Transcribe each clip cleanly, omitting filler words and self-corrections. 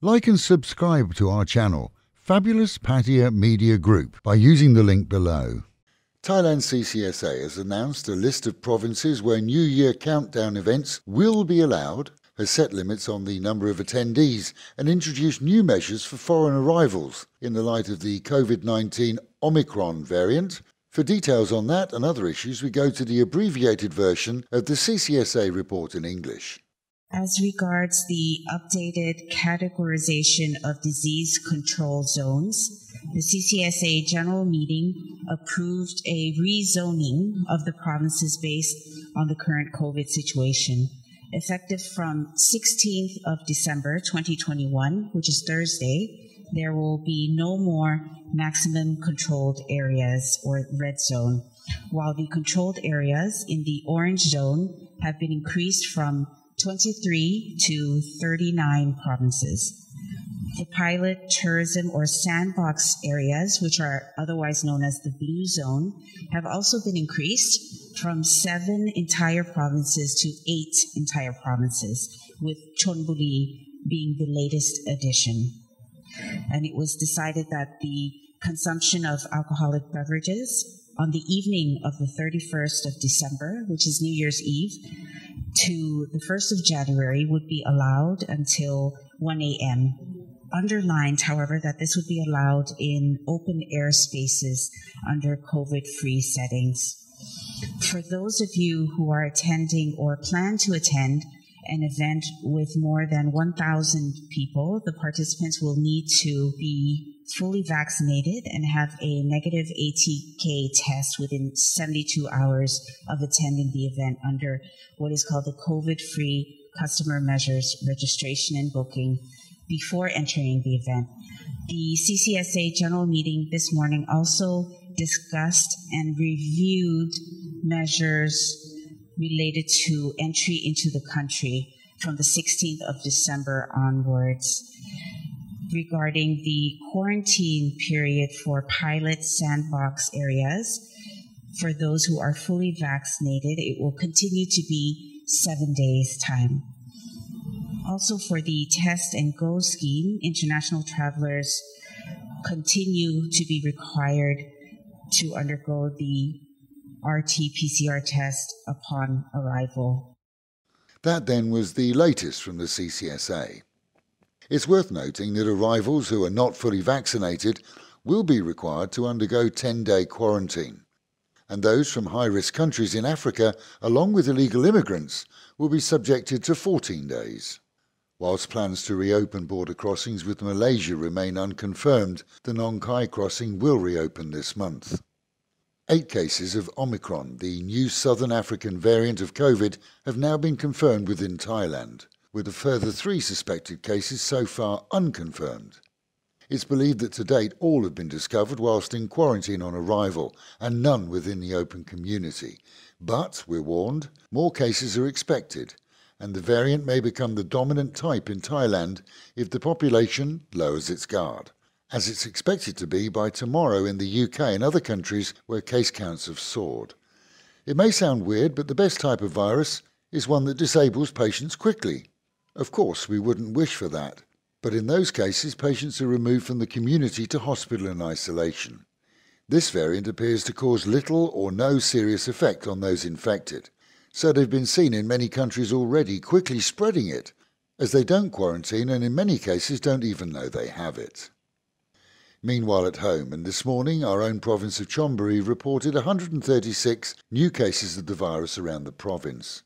Like and subscribe to our channel, Fabulous Pattaya Media Group, by using the link below. Thailand CCSA has announced a list of provinces where New Year countdown events will be allowed, has set limits on the number of attendees, and introduced new measures for foreign arrivals in the light of the COVID-19 Omicron variant. For details on that and other issues, we go to the abbreviated version of the CCSA report in English. As regards the updated categorization of disease control zones, the CCSA General Meeting approved a rezoning of the provinces based on the current COVID situation. Effective from 16th of December 2021, which is Thursday, there will be no more maximum controlled areas or red zone, while the controlled areas in the orange zone have been increased from 23 to 39 provinces. The pilot, tourism, or sandbox areas, which are otherwise known as the blue zone, have also been increased from 7 entire provinces to 8 entire provinces, with Chonburi being the latest addition. And it was decided that the consumption of alcoholic beverages on the evening of the 31st of December, which is New Year's Eve, to the 1st of January would be allowed until 1 a.m. Underlined, however, that this would be allowed in open air spaces under COVID-free settings. For those of you who are attending or plan to attend an event with more than 1,000 people, the participants will need to be fully vaccinated and have a negative ATK test within 72 hours of attending the event under what is called the COVID-free customer measures registration and booking before entering the event. The CCSA General Meeting this morning also discussed and reviewed measures related to entry into the country from the 16th of December onwards. Regarding the quarantine period for pilot sandbox areas, for those who are fully vaccinated, it will continue to be 7 days' time. Also, for the test and go scheme, international travelers continue to be required to undergo the RT-PCR test upon arrival. That then was the latest from the CCSA. It's worth noting that arrivals who are not fully vaccinated will be required to undergo 10-day quarantine, and those from high-risk countries in Africa, along with illegal immigrants, will be subjected to 14 days. Whilst plans to reopen border crossings with Malaysia remain unconfirmed, the Nongkhai crossing will reopen this month. 8 cases of Omicron, the new southern African variant of COVID, have now been confirmed within Thailand, with a further 3 suspected cases so far unconfirmed. It's believed that to date all have been discovered whilst in quarantine on arrival, and none within the open community. But, we're warned, more cases are expected, and the variant may become the dominant type in Thailand if the population lowers its guard, as it's expected to be by tomorrow in the UK and other countries where case counts have soared. It may sound weird, but the best type of virus is one that disables patients quickly. Of course, we wouldn't wish for that, but in those cases, patients are removed from the community to hospital and isolation. This variant appears to cause little or no serious effect on those infected, so they've been seen in many countries already quickly spreading it, as they don't quarantine and in many cases don't even know they have it. Meanwhile at home, and this morning, our own province of Chonburi reported 136 new cases of the virus around the province.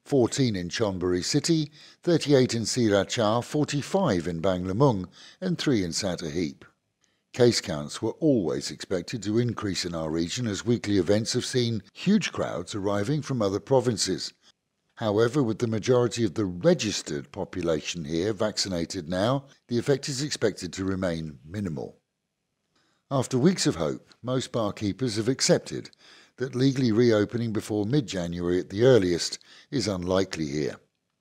14 in Chonburi City, 38 in Sirachar, 45 in Banglamung, and 3 in Sattahip. Case counts were always expected to increase in our region as weekly events have seen huge crowds arriving from other provinces. However, with the majority of the registered population here vaccinated now, the effect is expected to remain minimal. After weeks of hope, most barkeepers have accepted that legally reopening before mid-January at the earliest is unlikely here.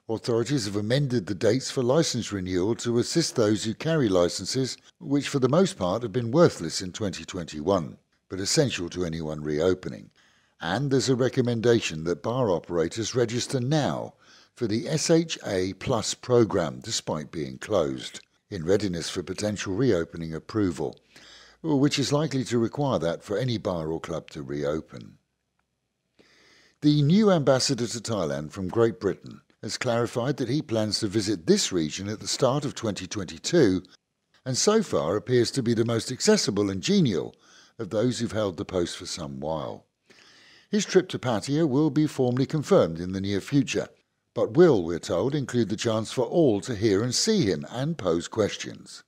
Authorities have amended the dates for licence renewal to assist those who carry licences which for the most part have been worthless in 2021, but essential to anyone reopening. And there's a recommendation that bar operators register now for the SHA Plus programme despite being closed. in readiness for potential reopening approval, which is likely to require that for any bar or club to reopen. The new ambassador to Thailand from Great Britain has clarified that he plans to visit this region at the start of 2022 and so far appears to be the most accessible and genial of those who've held the post for some while. His trip to Pattaya will be formally confirmed in the near future, but will, we're told, include the chance for all to hear and see him and pose questions.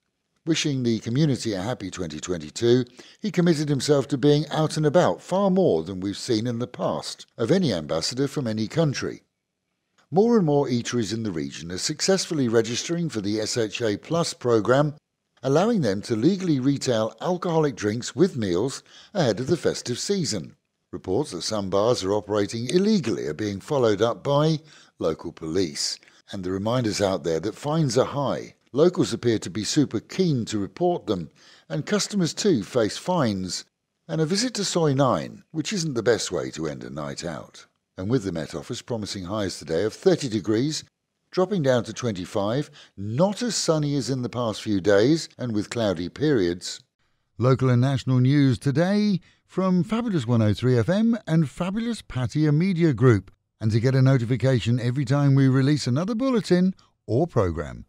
Wishing the community a happy 2022, he committed himself to being out and about far more than we've seen in the past of any ambassador from any country. More and more eateries in the region are successfully registering for the SHA Plus programme, allowing them to legally retail alcoholic drinks with meals ahead of the festive season. Reports that some bars are operating illegally are being followed up by local police, and the reminders out there that fines are high. Locals appear to be super keen to report them, and customers too face fines and a visit to Soi 9, which isn't the best way to end a night out. And with the Met Office promising highs today of 30 degrees, dropping down to 25, not as sunny as in the past few days, and with cloudy periods. Local and national news today from Fabulous 103 FM and Fabulous Pattaya Media Group. And to get a notification every time we release another bulletin or programme,